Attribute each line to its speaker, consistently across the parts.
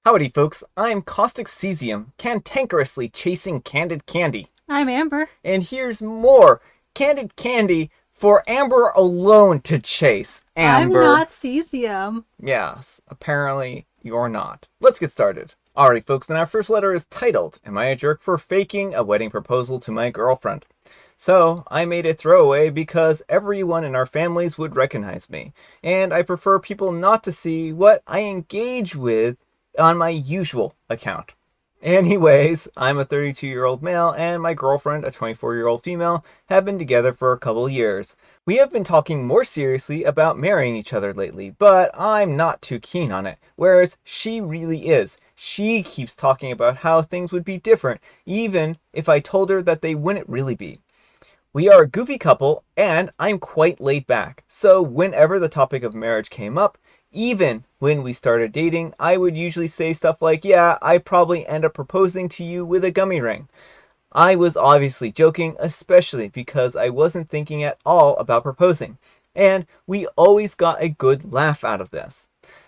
Speaker 1: Howdy, folks. I'm Caustic Cesium, cantankerously chasing candid candy.
Speaker 2: I'm Amber.
Speaker 1: And here's more candid candy for Amber alone to chase.
Speaker 2: I'm
Speaker 1: Amber.
Speaker 2: not cesium.
Speaker 1: Yes, apparently you're not. Let's get started. Alright, folks, then our first letter is titled, Am I a Jerk for Faking a Wedding Proposal to My Girlfriend? So, I made a throwaway because everyone in our families would recognize me, and I prefer people not to see what I engage with on my usual account. Anyways, I'm a 32-year-old male and my girlfriend, a 24-year-old female, have been together for a couple years. We have been talking more seriously about marrying each other lately, but I'm not too keen on it, whereas she really is. She keeps talking about how things would be different, even if I told her that they wouldn't really be. We are a goofy couple, and I'm quite laid back, so whenever the topic of marriage came up, even when we started dating, I would usually say stuff like, yeah, I probably end up proposing to you with a gummy ring. I was obviously joking, especially because I wasn't thinking at all about proposing, and we always got a good laugh out of this.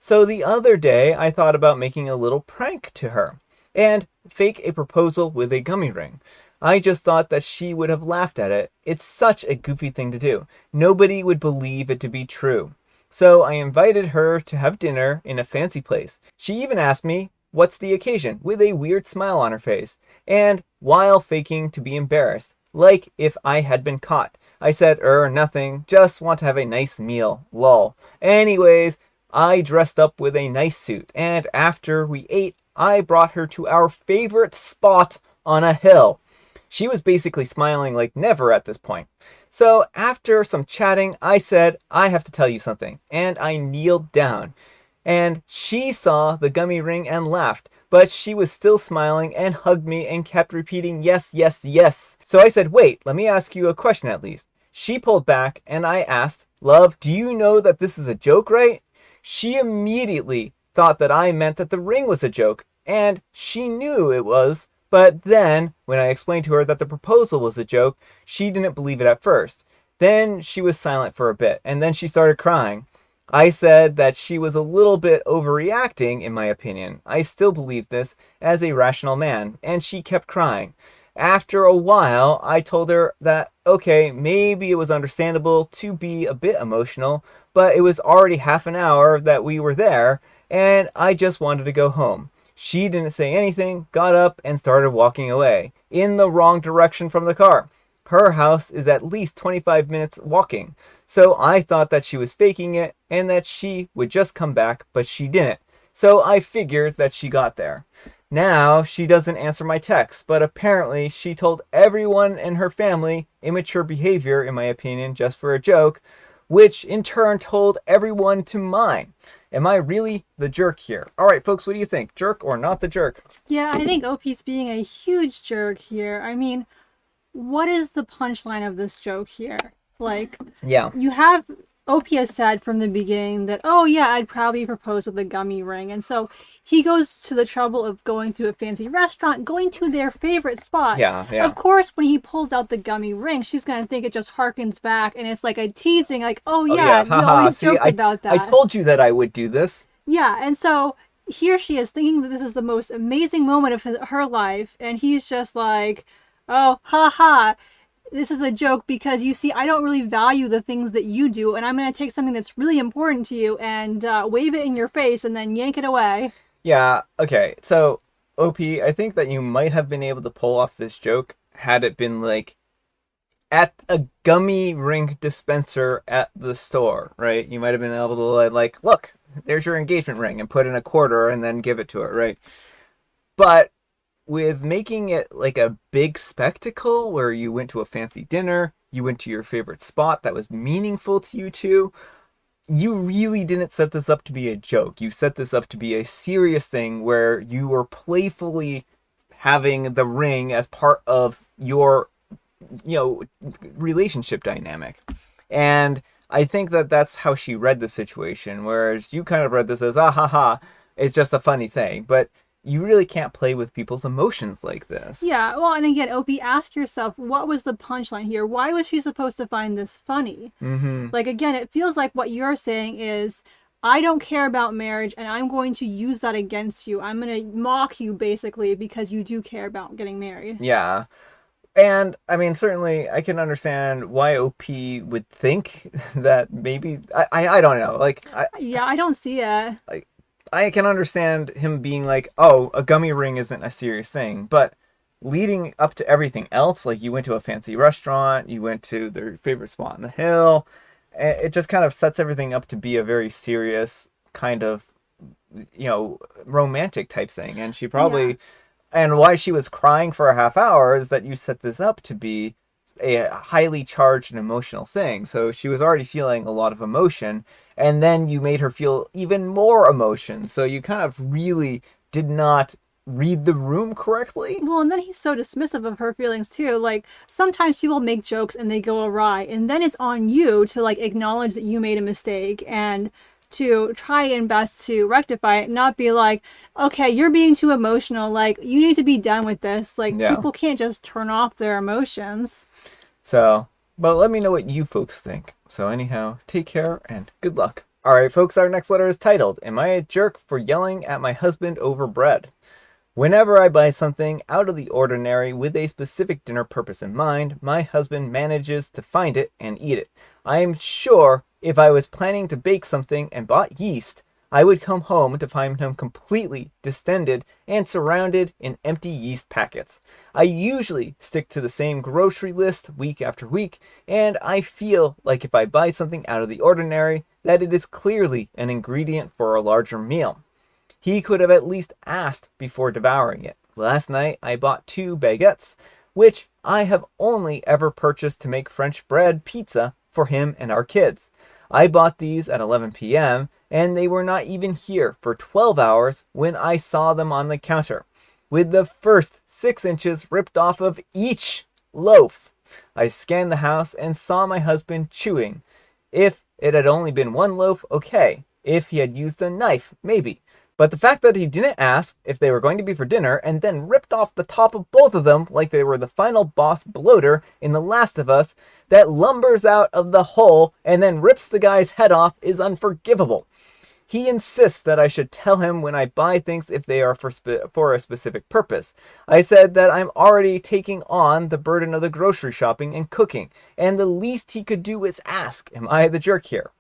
Speaker 1: So the other day, I thought about making a little prank to her, and fake a proposal with a gummy ring. I just thought that she would have laughed at it. It's such a goofy thing to do. Nobody would believe it to be true. So I invited her to have dinner in a fancy place. She even asked me, what's the occasion, with a weird smile on her face, and while faking to be embarrassed, like if I had been caught. I said, nothing, just want to have a nice meal, lol. Anyways, I dressed up with a nice suit, and after we ate, I brought her to our favorite spot on a hill. She was basically smiling like never at this point. So after some chatting, I said, I have to tell you something. And I kneeled down. And she saw the gummy ring and laughed. But she was still smiling and hugged me and kept repeating, yes, yes, yes. So I said, wait, let me ask you a question at least. She pulled back and I asked, love, do you know that this is a joke, right? She immediately thought that I meant that the ring was a joke. And she knew it was. But then, when I explained to her that the proposal was a joke, she didn't believe it at first. Then she was silent for a bit, and then she started crying. I said that she was a little bit overreacting, in my opinion. I still believed this as a rational man, and she kept crying. After a while, I told her that, okay, maybe it was understandable to be a bit emotional, but it was already half an hour that we were there, and I just wanted to go home. She didn't say anything, got up, and started walking away, in the wrong direction from the car. Her house is at least 25 minutes walking, so I thought that she was faking it, and that she would just come back, but she didn't. So I figured that she got there. Now, she doesn't answer my texts, but apparently she told everyone in her family immature behavior, in my opinion, just for a joke, which in turn told everyone to mine. Am I really the jerk here? Alright, folks, what do you think? Jerk or not the jerk?
Speaker 2: Yeah, I think OP's being a huge jerk here. I mean, what is the punchline of this joke here? Like,
Speaker 1: Yeah.
Speaker 2: you have OP has said from the beginning that, oh yeah, I'd probably propose with a gummy ring. And so he goes to the trouble of going to a fancy restaurant, going to their favorite spot.
Speaker 1: Yeah.
Speaker 2: Of course, when he pulls out the gummy ring, she's going to think it just harkens back and it's like a teasing, like, oh yeah, we always joked about that.
Speaker 1: I told you that I would do this.
Speaker 2: Yeah, and so here she is thinking that this is the most amazing moment of her life, and he's just like, oh, ha, this is a joke because you see, I don't really value the things that you do, and I'm going to take something that's really important to you and wave it in your face and then yank it away.
Speaker 1: Yeah, okay. So, OP, I think that you might have been able to pull off this joke had it been like at a gummy ring dispenser at the store, right? You might have been able to like, look, there's your engagement ring, and put in a quarter and then give it to her, right? But with making it like a big spectacle where you went to a fancy dinner, you went to your favorite spot that was meaningful to you two, you really didn't set this up to be a joke. You set this up to be a serious thing where you were playfully having the ring as part of your, relationship dynamic. And I think that that's how she read the situation, whereas you kind of read this as, ah ha ha, it's just a funny thing. But you really can't play with people's emotions like this.
Speaker 2: Yeah, well, and again, Opie, ask yourself, what was the punchline here? Why was she supposed to find this funny?
Speaker 1: Mm-hmm.
Speaker 2: Like, again, it feels like what you're saying is, I don't care about marriage, and I'm going to use that against you. I'm going to mock you, basically, because you do care about getting married.
Speaker 1: Yeah. And I mean, certainly, I can understand why OP would think that maybe I don't know.
Speaker 2: Yeah, I don't see it.
Speaker 1: I can understand him being like, oh, a gummy ring isn't a serious thing, but leading up to everything else, like you went to a fancy restaurant, you went to their favorite spot on the hill, it just kind of sets everything up to be a very serious kind of, romantic type thing. And she
Speaker 2: Yeah.
Speaker 1: probably, and why she was crying for a half hour is that you set this up to be a highly charged and emotional thing. So she was already feeling a lot of emotion, and then you made her feel even more emotion. So you kind of really did not read the room correctly.
Speaker 2: Well, and then he's so dismissive of her feelings too. Like sometimes people make jokes and they go awry, and then it's on you to like acknowledge that you made a mistake and to try and best to rectify it, not be like, okay, you're being too emotional. Like you need to be done with this. Like
Speaker 1: Yeah.
Speaker 2: people can't just turn off their emotions.
Speaker 1: So, but let me know what you folks think. So anyhow, take care and good luck. All right, folks, our next letter is titled, Am I a Jerk for Yelling at My Husband Over Bread? Whenever I buy something out of the ordinary with a specific dinner purpose in mind, my husband manages to find it and eat it. I am sure if I was planning to bake something and bought yeast, I would come home to find him completely distended and surrounded in empty yeast packets. I usually stick to the same grocery list week after week, and I feel like if I buy something out of the ordinary, that it is clearly an ingredient for a larger meal. He could have at least asked before devouring it. Last night I bought 2 baguettes, which I have only ever purchased to make French bread pizza for him and our kids. I bought these at 11 p.m., and they were not even here for 12 hours when I saw them on the counter, with the first 6 inches ripped off of each loaf. I scanned the house and saw my husband chewing. If it had only been 1 loaf, okay. If he had used a knife, maybe. But the fact that he didn't ask if they were going to be for dinner and then ripped off the top of both of them like they were the final boss bloater in The Last of Us that lumbers out of the hole and then rips the guy's head off is unforgivable. He insists that I should tell him when I buy things if they are for a specific purpose. I said that I'm already taking on the burden of the grocery shopping and cooking, and the least he could do is ask, am I the jerk here?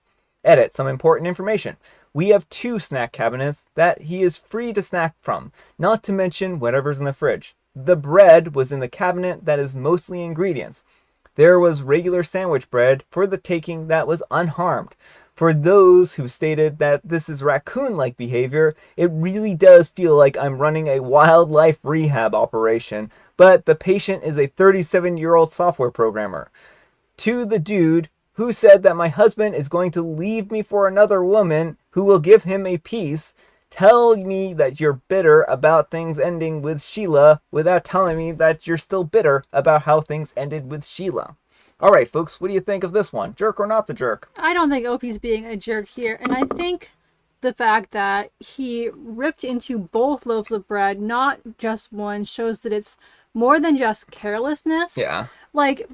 Speaker 1: Edit some important information. We have 2 snack cabinets that he is free to snack from, not to mention whatever's in the fridge. The bread was in the cabinet that is mostly ingredients. There was regular sandwich bread for the taking that was unharmed. For those who stated that this is raccoon-like behavior, it really does feel like I'm running a wildlife rehab operation, but the patient is a 37-year-old software programmer. To the dude who said that my husband is going to leave me for another woman who will give him a piece, tell me that you're bitter about things ending with Sheila without telling me that you're still bitter about how things ended with Sheila. All right, folks, what do you think of this one? Jerk or not the jerk?
Speaker 2: I don't think Opie's being a jerk here, and I think the fact that he ripped into both loaves of bread, not just one, shows that it's more than just carelessness.
Speaker 1: Yeah.
Speaker 2: Like,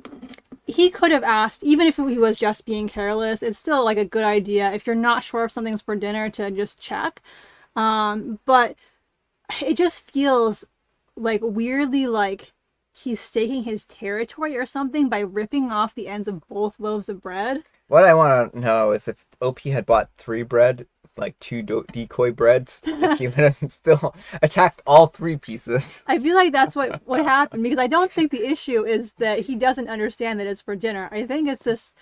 Speaker 2: he could have asked, even if he was just being careless, it's still like a good idea if you're not sure if something's for dinner to just check. But it just feels like weirdly like he's staking his territory or something by ripping off the ends of both loaves of bread.
Speaker 1: What I want to know is if OP had bought 3 bread, like 2 decoy breads, if he would have still attacked all 3 pieces.
Speaker 2: I feel like that's what happened, because I don't think the issue is that he doesn't understand that it's for dinner. I think it's just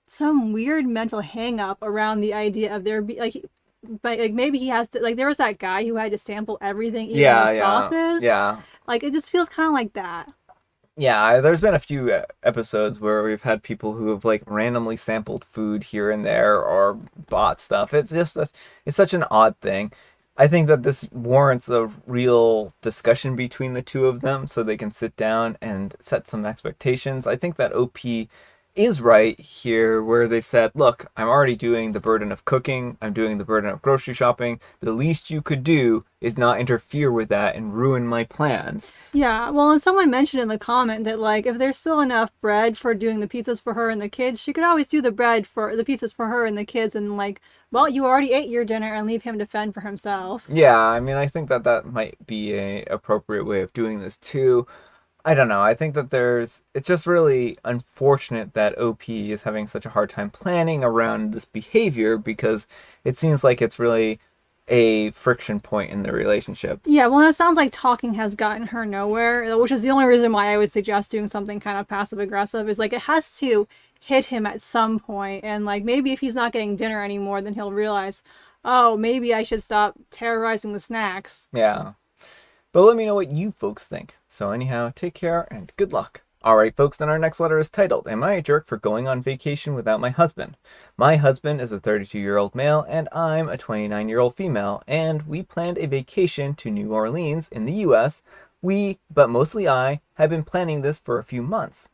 Speaker 2: some weird mental hang up around the idea of there be like maybe he has to, like, there was that guy who had to sample everything, even the sauces.
Speaker 1: Yeah.
Speaker 2: Like, it just feels kind of like that.
Speaker 1: Yeah, there's been a few episodes where we've had people who have like randomly sampled food here and there or bought stuff. It's just it's such an odd thing. I think that this warrants a real discussion between the two of them so they can sit down and set some expectations. I think that OP is right here, where they've said, look, I'm already doing the burden of cooking, I'm doing the burden of grocery shopping. The least you could do is not interfere with that and ruin my plans.
Speaker 2: Yeah, well, and someone mentioned in the comment that like if there's still enough bread for doing the pizzas for her and the kids, she could always do the pizzas for her and the kids, and like, well, you already ate your dinner and leave him to fend for himself.
Speaker 1: Yeah, I mean, I think that that might be a appropriate way of doing this too. I don't know. I think that it's just really unfortunate that OP is having such a hard time planning around this behavior because it seems like it's really a friction point in the relationship.
Speaker 2: Yeah, well, it sounds like talking has gotten her nowhere, which is the only reason why I would suggest doing something kind of passive aggressive. Is like it has to hit him at some point, and like maybe if he's not getting dinner anymore, then he'll realize, oh, maybe I should stop terrorizing the snacks.
Speaker 1: Yeah. But let me know what you folks think. So anyhow, take care and good luck. Alright, folks, then our next letter is titled, Am I a Jerk for Going on Vacation Without My Husband? My husband is a 32-year-old male, and I'm a 29-year-old female, and we planned a vacation to New Orleans in the US. We, but mostly I, have been planning this for a few months.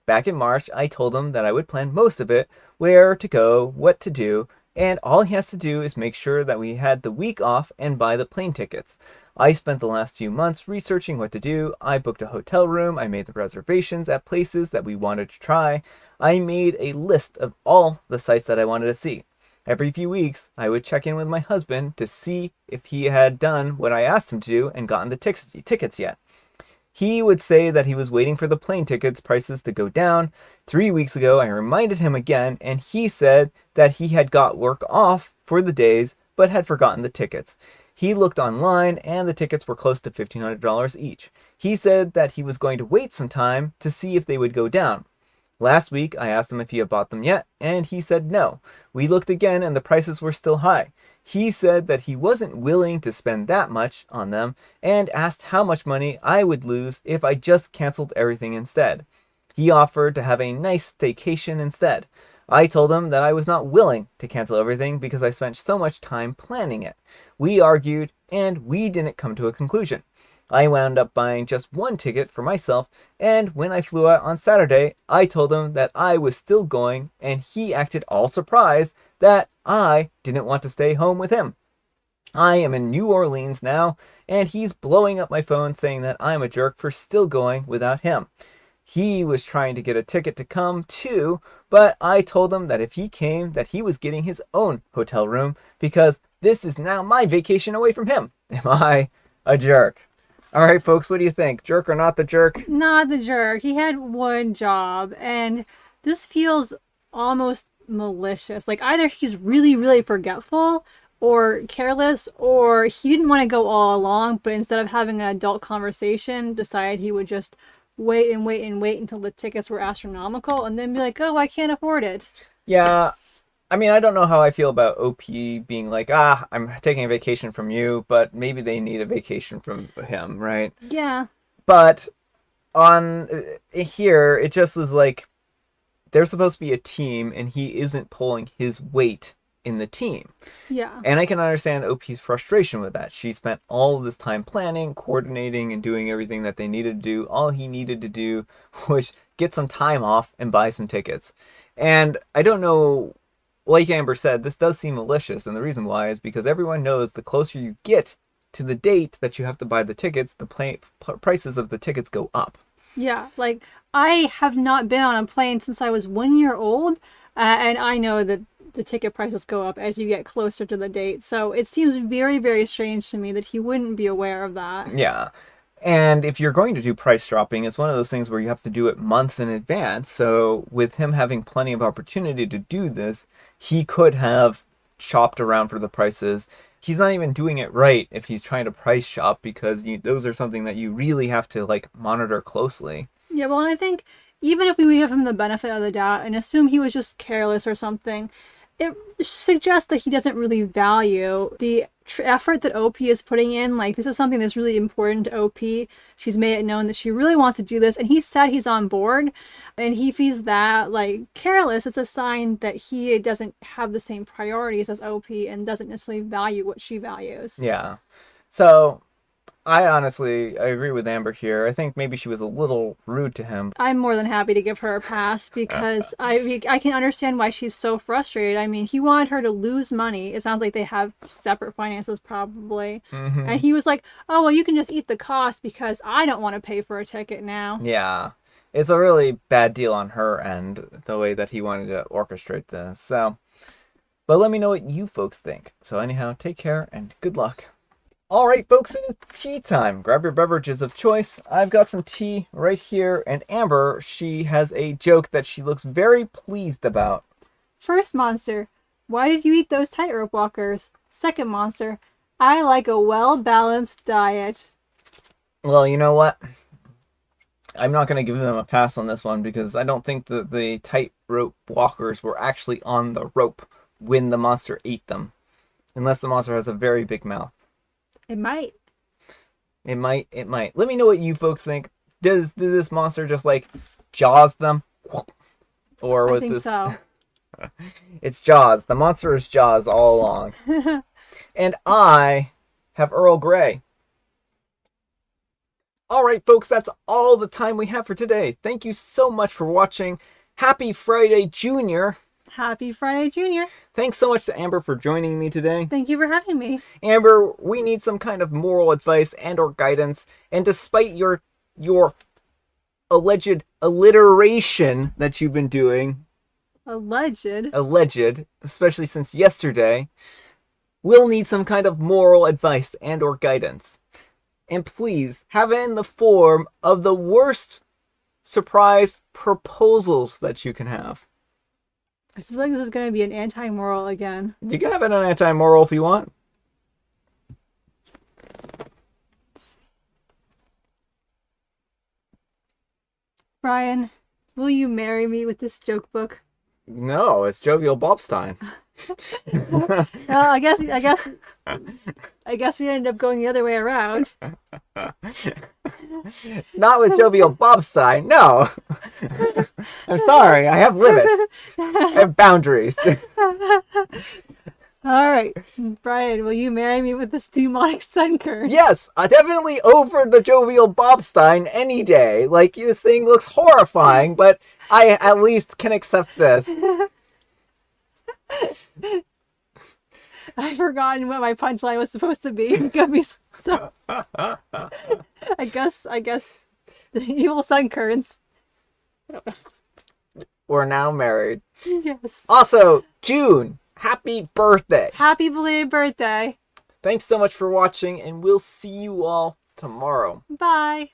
Speaker 1: Back in March, I told him that I would plan most of it, where to go, what to do, and all he has to do is make sure that we had the week off and buy the plane tickets. I spent the last few months researching what to do. I booked a hotel room. I made the reservations at places that we wanted to try. I made a list of all the sites that I wanted to see. Every few weeks, I would check in with my husband to see if he had done what I asked him to do and gotten the tickets yet. He would say that he was waiting for the plane tickets prices to go down. 3 weeks ago, I reminded him again, and he said that he had got work off for the days, but had forgotten the tickets. He looked online, and the tickets were close to $1,500 each. He said that he was going to wait some time to see if they would go down. Last week, I asked him if he had bought them yet, and he said no. We looked again, and the prices were still high. He said that he wasn't willing to spend that much on them, and asked how much money I would lose if I just canceled everything instead. He offered to have a nice staycation instead. I told him that I was not willing to cancel everything because I spent so much time planning it. We argued, and we didn't come to a conclusion. I wound up buying just one ticket for myself, and when I flew out on Saturday, I told him that I was still going, and he acted all surprised that I didn't want to stay home with him. I am in New Orleans now, and he's blowing up my phone saying that I'm a jerk for still going without him. He was trying to get a ticket to come too, but I told him that if he came, that he was getting his own hotel room because this is now my vacation away from him. Am I a jerk? All right, folks, what do you think? Jerk or not the jerk?
Speaker 2: Not the jerk. He had one job, and this feels almost malicious. Like either he's really, really forgetful or careless, or he didn't want to go all along, but instead of having an adult conversation, decided he would just wait and wait and wait until the tickets were astronomical and then be like, oh, I can't afford it.
Speaker 1: Yeah, I mean, I don't know how I feel about OP being like, I'm taking a vacation from you, but maybe they need a vacation from him, right?
Speaker 2: Yeah.
Speaker 1: But on here, it just is like they're supposed to be a team, and he isn't pulling his weight in the team.
Speaker 2: Yeah.
Speaker 1: And I can understand OP's frustration with that. She spent all of this time planning, coordinating, and doing everything that they needed to do. All he needed to do was get some time off and buy some tickets. And I don't know, like Amber said, this does seem malicious, and the reason why is because everyone knows the closer you get to the date that you have to buy the tickets, the prices of the tickets go up.
Speaker 2: Yeah, like I have not been on a plane since I was 1 year old, and I know that the ticket prices go up as you get closer to the date. So it seems very, very strange to me that he wouldn't be aware of that.
Speaker 1: Yeah. And if you're going to do price dropping, it's one of those things where you have to do it months in advance. So with him having plenty of opportunity to do this, he could have shopped around for the prices. He's not even doing it right if he's trying to price shop because those are something that you really have to like monitor closely.
Speaker 2: Yeah, well, and I think even if we give him the benefit of the doubt and assume he was just careless or something, it suggests that he doesn't really value the effort that OP is putting in. Like, this is something that's really important to OP. She's made it known that she really wants to do this, and he said he's on board. And he feels that, like, careless, it's a sign that he doesn't have the same priorities as OP and doesn't necessarily value what she values.
Speaker 1: Yeah. So I agree with Amber here. I think maybe she was a little rude to him.
Speaker 2: I'm more than happy to give her a pass because I can understand why she's so frustrated. I mean, he wanted her to lose money. It sounds like they have separate finances probably. And he was like, "Oh, well, you can just eat the cost because I don't want to pay for a ticket now."
Speaker 1: Yeah. It's a really bad deal on her end, the way that he wanted to orchestrate this. So, but let me know what you folks think. So anyhow, take care and good luck. All right, folks, it is tea time. Grab your beverages of choice. I've got some tea right here, and Amber, she has a joke that she looks very pleased about.
Speaker 2: First monster, why did you eat those tightrope walkers? Second monster, I like a well-balanced diet.
Speaker 1: Well, you know what? I'm not going to give them a pass on this one because I don't think that the tightrope walkers were actually on the rope when the monster ate them. Unless the monster has a very big mouth.
Speaker 2: It might.
Speaker 1: It might. Let me know what you folks think. Does this monster just like jaws them? Or was
Speaker 2: I think
Speaker 1: this
Speaker 2: so.
Speaker 1: It's Jaws. The monster is Jaws all along. And I have Earl Grey. Alright folks, that's all the time we have for today. Thank you so much for watching. Happy Friday, Junior.
Speaker 2: Happy Friday, Junior.
Speaker 1: Thanks so much to Amber for joining me today.
Speaker 2: Thank you for having me.
Speaker 1: Amber, we need some kind of moral advice and or guidance. And despite your alleged alliteration that you've been doing, alleged, especially since yesterday, we'll need some kind of moral advice and or guidance. And please have it in the form of the worst surprise proposals that you can have.
Speaker 2: I feel like this is going to be an anti-moral again.
Speaker 1: You can have it an anti-moral if you want.
Speaker 2: Brian, will you marry me with this joke book?
Speaker 1: No, it's Jovial Bobstein.
Speaker 2: I guess we ended up going the other way around.
Speaker 1: Not with Jovial Bobstein, no. I'm sorry, I have limits. I have boundaries.
Speaker 2: Alright, Brian, will you marry me with this demonic sun curse?
Speaker 1: Yes, definitely over the Jovial Bobstein any day. Like, this thing looks horrifying, but I at least can accept this.
Speaker 2: I've forgotten what my punchline was supposed to be. Gummy, so I guess the evil sun currents.
Speaker 1: We're now married.
Speaker 2: Yes.
Speaker 1: Also, June, happy birthday.
Speaker 2: Happy belated birthday.
Speaker 1: Thanks so much for watching, and we'll see you all tomorrow.
Speaker 2: Bye.